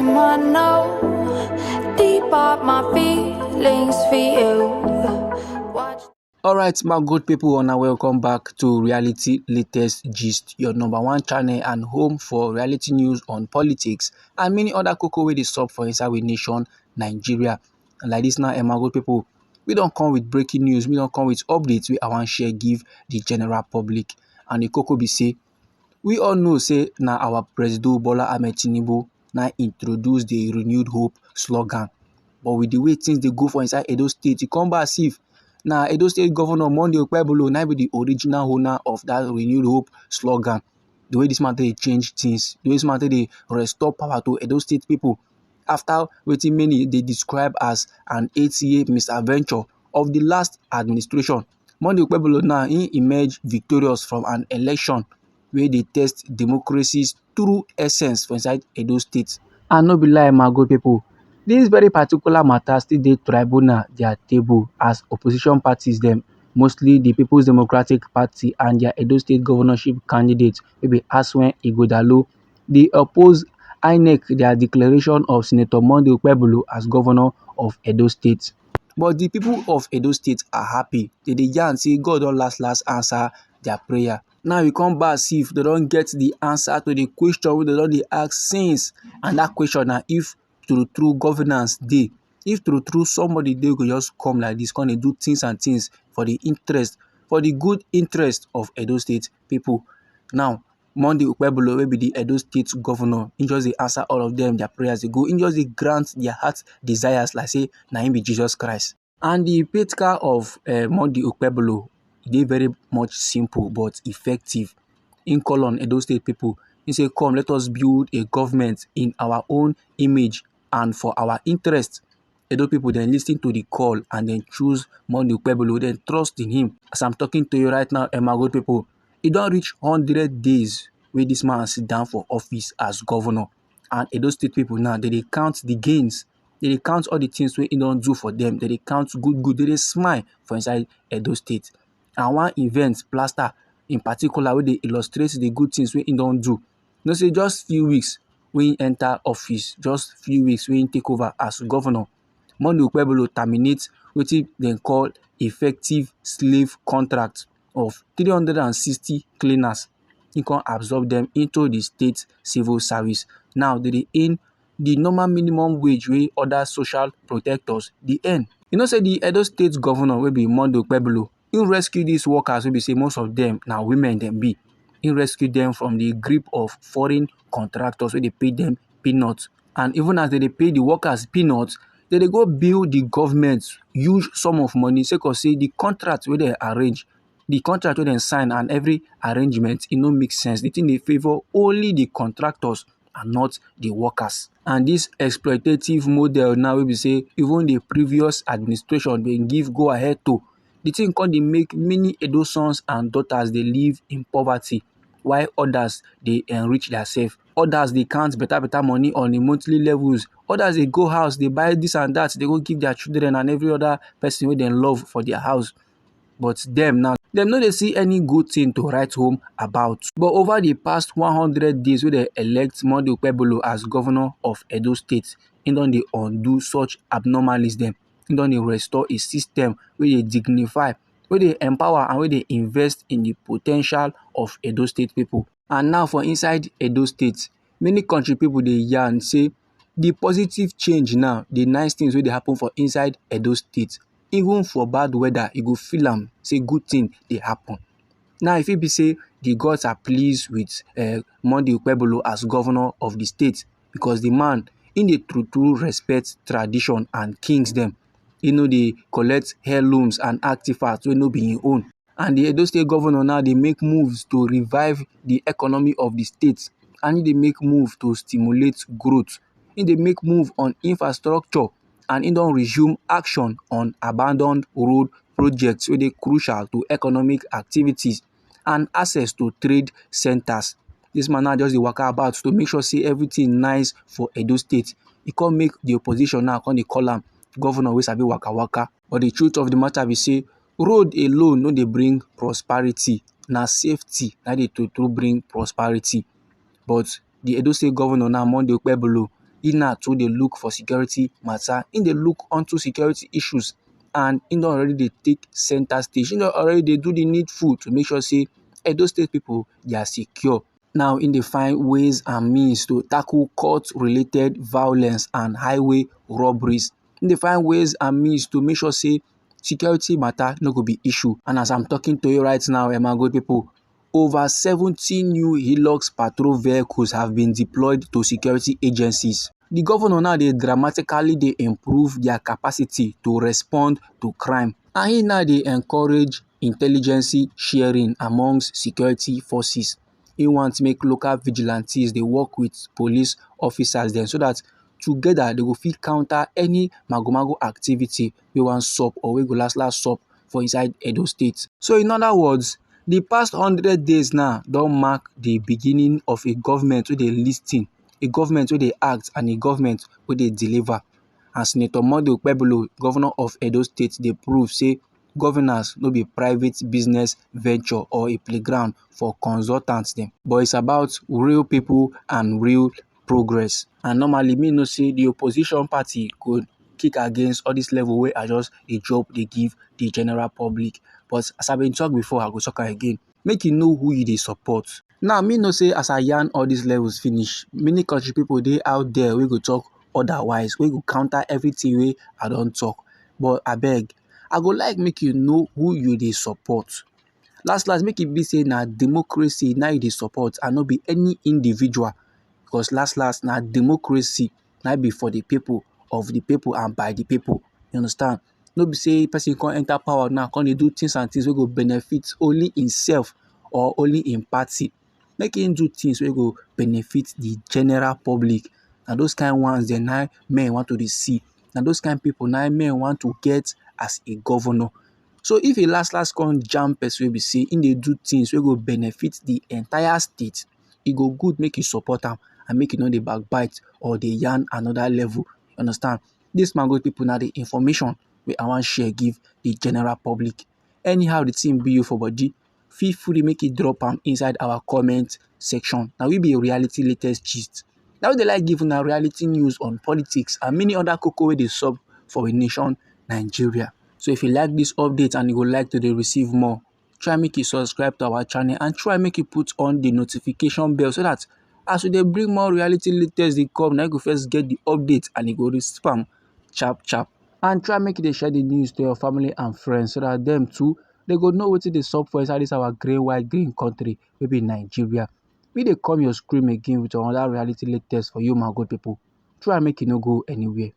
I know deep up my feelings for you. Watch. Alright, my good people, and welcome back to Reality Latest Gist, your number one channel and home for reality news on politics and many other cocoa wey dey sup for inside we nation, Nigeria. And like this now, my good people, we don't come with breaking news, we don't come with updates we I want share give the general public. And the cocoa be say, we all know say now our President Bola Ahmed Tinubu now introduce the renewed hope slogan. But with the way things they go for inside Edo State, e come back as if na Edo State Governor Monday Okpebholo na be the original owner of that renewed hope slogan. The way this man dey change things, the way this man dey restore power to Edo State people after wetin many they describe as an 8-year misadventure of the last administration. Monday Okpebholo now he emerged victorious from an election where they test democracy's true essence for inside Edo State. And no be lie, my good people. This very particular matter still dey tribunal their table as opposition parties dem, mostly the People's Democratic Party and their Edo State governorship candidate wey be Aswen Ighodalo, dey oppose INEC their declaration of Senator Monday Okpebholo as governor of Edo State. But the people of Edo State are happy. They dey yarn say God don last answer their prayer. Now we come back see if they don't get the answer to the question wey they don dey ask since, and that question na if true governance dey, if true somebody dey go just come like this come dey do things and things for the interest, for the good interest of Edo State people. Now Monday Okpebholo wey be the Edo State governor, he just dey answer all of them their prayers dey go, he just dey grant their heart desires like say na him be Jesus Christ. And the petka of Monday Okpebholo dey very much simple but effective. In call on Edo State people, he say come let us build a government in our own image and for our interest. Edo people then listen to the call and then choose Monday Okpebholo, then trust in him. As I'm talking to you right now, my good people, it don't reach 100 days where this man sit down for office as governor. And Edo State people now, they count the gains. They count all the things we don't do for them. They count good. They smile for inside Edo State. And one event, plaster in particular, where they illustrate the good things we don't do. You know, say just few weeks when he enter office, just few weeks when he take over as governor, Monday Okpebholo terminates what they call effective slave contract of 360 cleaners. He can absorb them into the state civil service. Now they earn the normal minimum wage wey other social protectors dey earn. You know say the Edo State governor wey be Monday Okpebholo, he rescue these workers wey be say most of them now women them be. He rescue them from the grip of foreign contractors where they pay them peanuts. And even as they pay the workers peanuts, they go bill the government huge sum of money because say the contract where they arrange, the contract where they sign and every arrangement, it no make sense. The thing they favor only the contractors and not the workers. And this exploitative model now will be say even the previous administration they give go ahead to, the thing can they make many Edo sons and daughters they live in poverty, while others they enrich themselves. Others they count better money on the monthly levels. Others they go house, they buy this and that, they go give their children and every other person who they love for their house. But them now, them no they see any good thing to write home about. But over the past 100 days where they elect Monday Okpebholo as governor of Edo State, he don dey undo such abnormalities them. He don dey restore a system where they dignify, where they empower and where they invest in the potential of Edo State people. And now for inside Edo State, many country people they yarn say the positive change now, the nice things where they happen for inside Edo State. Even for bad weather, you go feel am say good thing they happen. Now if it be say the gods are pleased with Monday Okpebholo as governor of the state because the man in the true respect tradition and kings them, you know, they collect heirlooms and artifacts wey no be him own. And the Edo State governor now they make moves to revive the economy of the state, and they make move to stimulate growth. They make move on infrastructure, and he don resume action on abandoned road projects wey dey crucial to economic activities and access to trade centers. This man now just dey waka about to make sure say everything nice for Edo State. He come make the opposition now come dey call am governor wey sabi waka. But the truth of the matter be say road alone no dey bring prosperity. Na safety na dey to bring prosperity. But the Edo State governor now Monday Okpebholo, He now too dey look for security matter, im dey look onto security issues, and im don already dey take center stage. Im don already dey do the needful to make sure say Edo State pipu they are secure. Now im dey find ways and means to tackle court-related violence and highway robberies. Im dey find ways and means to make sure say security matter no go be issue. And as I'm talking to you right now, my good people, over 70 new Hilux patrol vehicles have been deployed to security agencies. The governor now dey dramatically dey improve their capacity to respond to crime, and he now dey encourage intelligence sharing amongst security forces. He want make local vigilantes dey work with police officers dem, so that together they go fit counter any mago-mago activity wey wan sup or wey go last sup for inside Edo State. So in other words, the past 100 days now don mark the beginning of a government wey dey lis ten, a government wey dey act, and a government wey dey deliver. And Senator Okpebholo, governor of Edo State, dey prove say governance no be private business venture or a playground for consultants dem, but it's about real people and real progress. And normally me know say the opposition party go kick against all this level wey I just dey drop dey give the general public. But as I been talk before, I go talk am again. Make you know who you dey support. Now me know say as I yarn all these levels finish, many country people dey out there wey go talk otherwise, wey go counter everything wey I don talk. But abeg, I go like make you know who you dey support. Last make e be say na democracy na you dey support and no be any individual, because last na democracy na be for the people, of the people, and by the people. You understand? No be say person come enter power now come dey do things and things wey go benefit only himself or only im party. Make him do things wey go benefit the general public. Na those kind ones dem na men want to dey see. Na those kind people na men want to get as a governor. So if a last come jam person wey be say im dey do things wey go benefit the entire state, e go good make you support am and make you no dey backbite or dey yarn another level. You understand? This my good people na the information wey I wan share give the general public. Anyhow the thing be you for body, feel free make you drop am inside our comment section. Na we be reality latest gist. Na we dey like give una reality news on politics and many other koko wey dey sup for we nation Nigeria. So if you like this update and you go like to dey receive more, try make you subscribe to our channel and try make you put on the notification bell, so that as we dey bring more reality latest dey come, na you go first get the update and you go receive am sharp. And try make you dey share the news to your family and friends, so that them too they go know wetin dey sup for inside this our white green country wey be Nigeria. We dey come your screen again with another reality latest for you, my good people. Try make you no go anywhere.